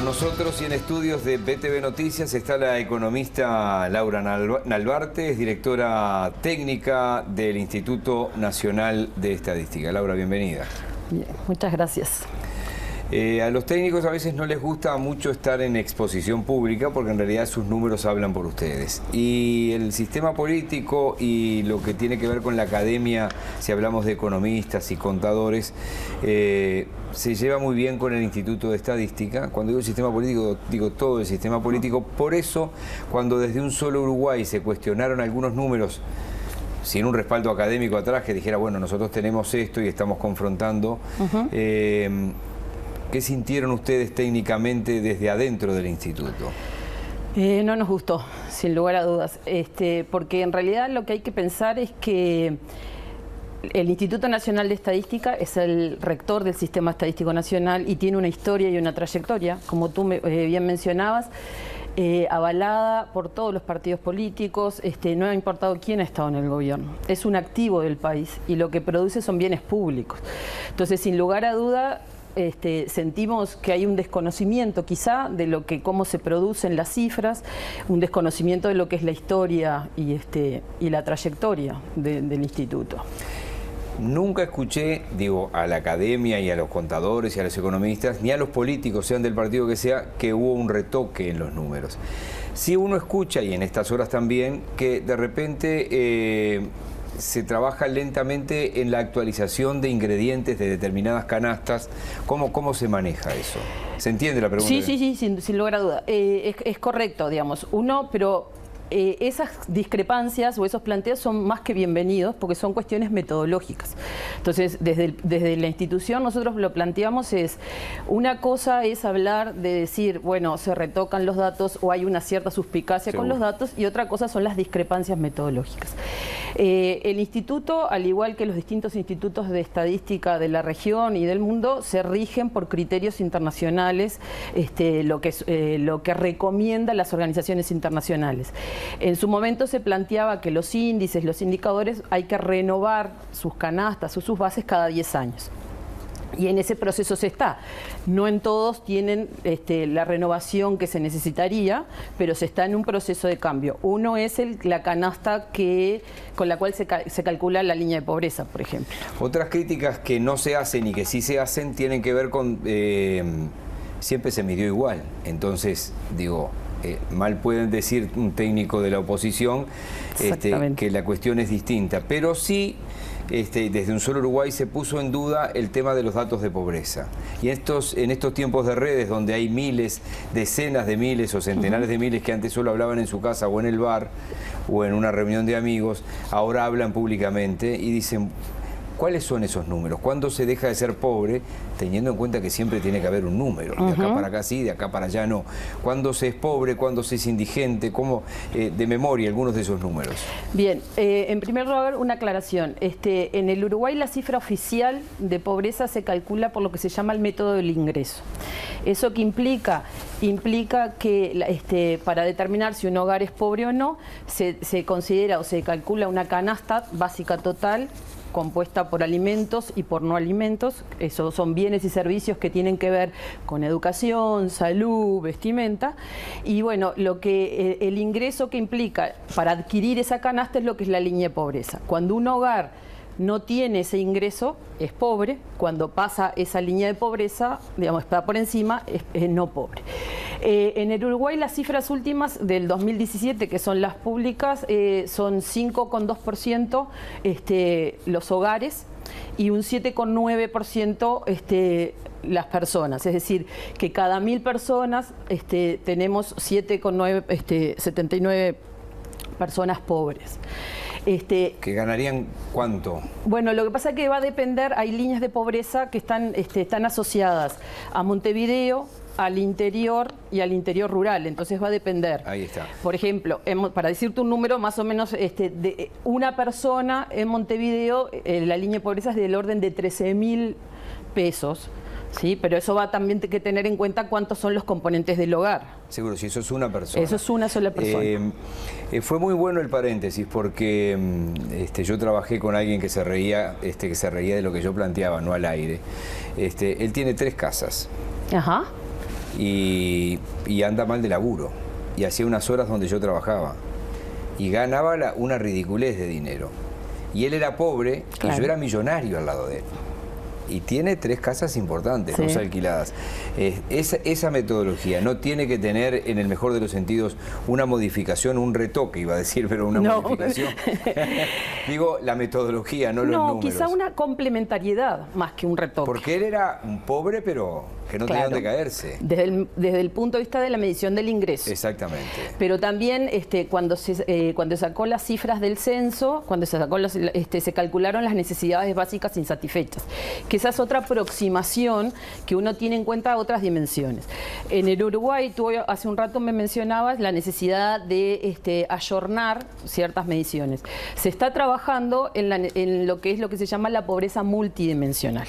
Con nosotros y en estudios de BTV Noticias está la economista Laura Nalbarte, es directora técnica del Instituto Nacional de Estadística. Laura, bienvenida. Bien, muchas gracias. A los técnicos a veces no les gusta mucho estar en exposición pública porque en realidad sus números hablan por ustedes. Y el sistema político y lo que tiene que ver con la academia, si hablamos de economistas y contadores, se lleva muy bien con el Instituto de Estadística. Cuando digo el sistema político, digo todo el sistema político. Por eso, cuando desde un solo Uruguay se cuestionaron algunos números, sin un respaldo académico atrás que dijera, bueno, nosotros tenemos esto y estamos confrontando, ¿qué sintieron ustedes técnicamente desde adentro del instituto? No nos gustó, sin lugar a dudas, porque en realidad lo que hay que pensar es que el Instituto Nacional de Estadística es el rector del Sistema Estadístico Nacional y tiene una historia y una trayectoria, como tú bien mencionabas, avalada por todos los partidos políticos, no ha importado quién ha estado en el gobierno. Es un activo del país y lo que produce son bienes públicos. Entonces, sin lugar a duda, sentimos que hay un desconocimiento quizá de lo que cómo se producen las cifras, un desconocimiento de lo que es la historia y la trayectoria del instituto. Nunca escuché, digo, a la academia y a los contadores y a los economistas, ni a los políticos, sean del partido que sea, que hubo un retoque en los números. Sí uno escucha, y en estas horas también, que de repente se trabaja lentamente en la actualización de ingredientes de determinadas canastas. ¿Cómo se maneja eso? ¿Se entiende la pregunta? Sí, sin lugar a duda. Es correcto, digamos. Pero esas discrepancias o esos planteos son más que bienvenidos porque son cuestiones metodológicas. Entonces, desde la institución nosotros lo planteamos una cosa es hablar de decir, bueno, se retocan los datos o hay una cierta suspicacia con los datos, y otra cosa son las discrepancias metodológicas. El instituto, al igual que los distintos institutos de estadística de la región y del mundo, se rigen por criterios internacionales, lo que recomiendan las organizaciones internacionales. En su momento se planteaba que los índices, los indicadores, hay que renovar sus canastas o sus bases cada 10 años. Y en ese proceso se está. No en todos tienen la renovación que se necesitaría, pero se está en un proceso de cambio. Uno es la canasta con la cual se calcula la línea de pobreza, por ejemplo. Otras críticas que no se hacen y que sí se hacen tienen que ver con... siempre se midió igual. Entonces, digo... mal pueden decir un técnico de la oposición que la cuestión es distinta, pero sí desde un solo Uruguay se puso en duda el tema de los datos de pobreza. Y en estos tiempos de redes donde hay miles, decenas de miles o centenares de miles que antes solo hablaban en su casa o en el bar o en una reunión de amigos, ahora hablan públicamente y dicen... ¿Cuáles son esos números? ¿Cuándo se deja de ser pobre, teniendo en cuenta que siempre tiene que haber un número? De acá para acá sí, de acá para allá no. ¿Cuándo se es pobre? ¿Cuándo se es indigente? ¿Cómo, de memoria, algunos de esos números? Bien, en primer lugar, una aclaración. En el Uruguay la cifra oficial de pobreza se calcula por lo que se llama el método del ingreso. ¿Eso qué implica? Implica que para determinar si un hogar es pobre o no, se considera o se calcula una canasta básica total compuesta por alimentos y por no alimentos. Esos son bienes y servicios que tienen que ver con educación, salud, vestimenta. Y bueno, el ingreso que implica para adquirir esa canasta es lo que es la línea de pobreza. Cuando un hogar no tiene ese ingreso, es pobre. Cuando pasa esa línea de pobreza, digamos, está por encima, es no pobre. En el Uruguay las cifras últimas del 2017, que son las públicas, son 5,2% los hogares y un 7,9% las personas. Es decir, que cada 1000 personas tenemos 79 personas pobres. ¿Que ganarían cuánto? Bueno, lo que pasa es que va a depender, hay líneas de pobreza que están asociadas a Montevideo, al interior y al interior rural, entonces va a depender. Ahí está. Por ejemplo, para decirte un número más o menos, de una persona en Montevideo, la línea de pobreza es del orden de 13.000 pesos. Sí, pero eso va también que tener en cuenta cuántos son los componentes del hogar. Seguro, si eso es una persona. Eso es una sola persona. Fue muy bueno el paréntesis porque yo trabajé con alguien que se reía de lo que yo planteaba, no al aire. Él tiene 3 casas. Ajá. y anda mal de laburo. Y hacía unas horas donde yo trabajaba. Y ganaba una ridiculez de dinero. Y él era pobre, claro, y yo era millonario al lado de él. Y tiene 3 casas importantes, sí, 2 alquiladas. Esa metodología no tiene que tener, en el mejor de los sentidos, una modificación, un retoque, iba a decir, pero una modificación. Digo, la metodología, no los números. No, quizá una complementariedad más que un retoque. Porque él era un pobre, pero que no tenía dónde caerse. Desde el punto de vista de la medición del ingreso. Exactamente. Pero también cuando sacó las cifras del censo, cuando se sacó se calcularon las necesidades básicas insatisfechas, que esa es otra aproximación que uno tiene en cuenta otras dimensiones. En el Uruguay, tú hace un rato me mencionabas la necesidad de ayornar ciertas mediciones. Se está trabajando en lo que se llama la pobreza multidimensional.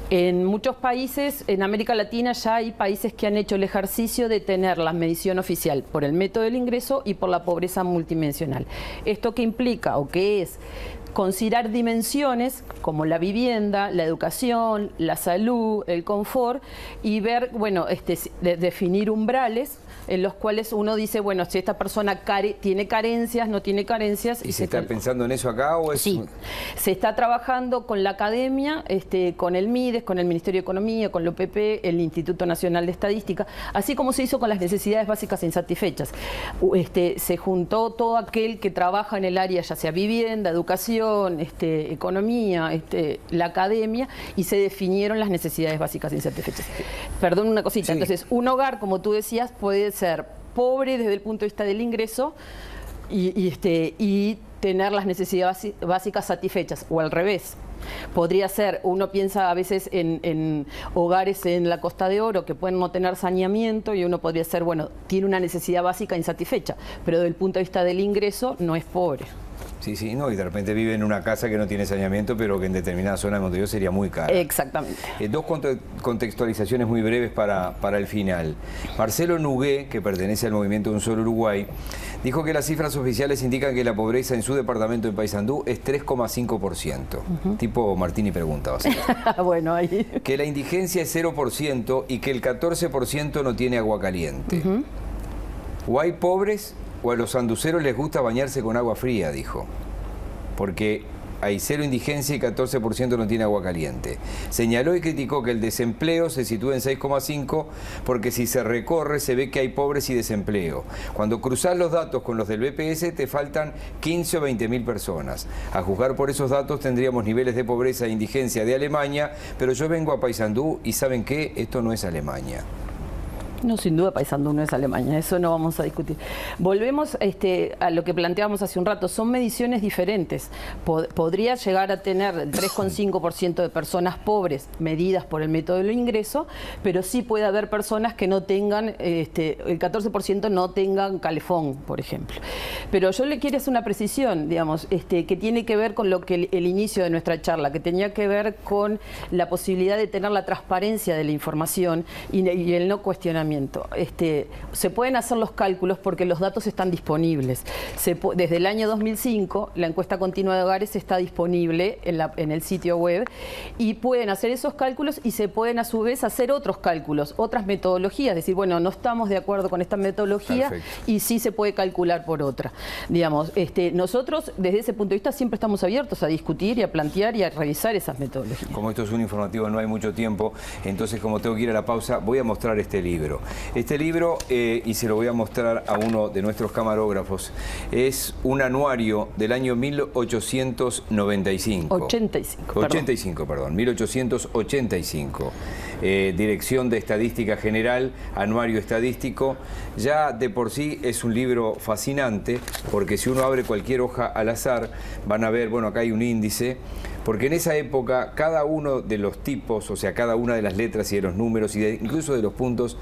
En muchos países, en América Latina, ya hay países que han hecho el ejercicio de tener la medición oficial por el método del ingreso y por la pobreza multidimensional. ¿Esto qué implica o qué es? Considerar dimensiones como la vivienda, la educación, la salud, el confort y ver, bueno, definir umbrales en los cuales uno dice, bueno, si esta persona tiene carencias, no tiene carencias. ¿Y se está pensando en eso acá o es...? Sí, se está trabajando con la academia, con el MIDES, con el Ministerio de Economía, con la OPP, el Instituto Nacional de Estadística, así como se hizo con las necesidades básicas insatisfechas. Se juntó todo aquel que trabaja en el área, ya sea vivienda, educación, economía, la academia, y se definieron las necesidades básicas insatisfechas. Perdón, una cosita. Sí. Entonces, un hogar, como tú decías, puede ser pobre desde el punto de vista del ingreso y tener las necesidades básicas satisfechas, o al revés. Podría ser, uno piensa a veces en hogares en la Costa de Oro que pueden no tener saneamiento y uno podría ser, bueno, tiene una necesidad básica insatisfecha, pero desde el punto de vista del ingreso no es pobre. Sí, sí, no, y de repente vive en una casa que no tiene saneamiento, pero que en determinada zona de Montevideo sería muy cara. Exactamente. 2 contextualizaciones muy breves para el final. Marcelo Nugué, que pertenece al movimiento Un Solo Uruguay, dijo que las cifras oficiales indican que la pobreza en su departamento en Paysandú es 3,5%. Tipo Martini pregunta, básicamente. Bueno, ahí. Que la indigencia es 0% y que el 14% no tiene agua caliente. O hay pobres o a los sanduceros les gusta bañarse con agua fría, dijo. Porque hay 0 indigencia y 14% no tiene agua caliente. Señaló y criticó que el desempleo se sitúa en 6,5 porque si se recorre se ve que hay pobres y desempleo. Cuando cruzás los datos con los del BPS te faltan 15 o 20 mil personas. A juzgar por esos datos tendríamos niveles de pobreza e indigencia de Alemania, pero yo vengo a Paysandú y ¿saben qué? Esto no es Alemania. No, sin duda Paysandú no es Alemania, eso no vamos a discutir. Volvemos a lo que planteábamos hace un rato, son mediciones diferentes. Podría llegar a tener el 3,5% de personas pobres medidas por el método del ingreso, pero sí puede haber personas que no tengan, el 14% no tengan calefón, por ejemplo. Pero yo le quiero hacer una precisión, digamos, que tiene que ver con lo que el inicio de nuestra charla, que tenía que ver con la posibilidad de tener la transparencia de la información y el no cuestionamiento. Se pueden hacer los cálculos porque los datos están disponibles. Desde el año 2005, la encuesta continua de hogares está disponible en el sitio web y pueden hacer esos cálculos y se pueden a su vez hacer otros cálculos, otras metodologías, decir, bueno, no estamos de acuerdo con esta metodología. Perfecto. Y sí se puede calcular por otra. Digamos, nosotros desde ese punto de vista siempre estamos abiertos a discutir y a plantear y a revisar esas metodologías. Como esto es un informativo, no hay mucho tiempo, entonces como tengo que ir a la pausa, voy a mostrar este libro. Este libro, y se lo voy a mostrar a uno de nuestros camarógrafos, es un anuario del año 1895. 85, perdón, 1885. Dirección de Estadística General, Anuario Estadístico. Ya de por sí es un libro fascinante, porque si uno abre cualquier hoja al azar, van a ver, bueno, acá hay un índice, porque en esa época cada uno de los tipos, o sea, cada una de las letras y de los números y incluso de los puntos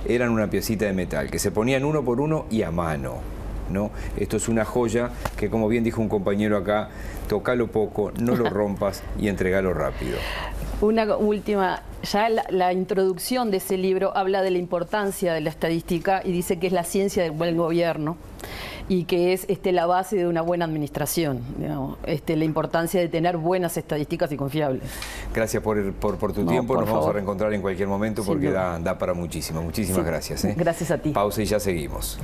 eran una piecita de metal, que se ponían uno por uno y a mano, ¿no? Esto es una joya que, como bien dijo un compañero acá, tocalo poco, no lo rompas y entregalo rápido. Una última, ya la introducción de ese libro habla de la importancia de la estadística y dice que es la ciencia del buen gobierno. y que es la base de una buena administración, digamos, la importancia de tener buenas estadísticas y confiables. Gracias por tu tiempo, nos vamos a reencontrar en cualquier momento porque da para muchísimo. Muchísimas gracias. Gracias a ti. Pausa y ya seguimos.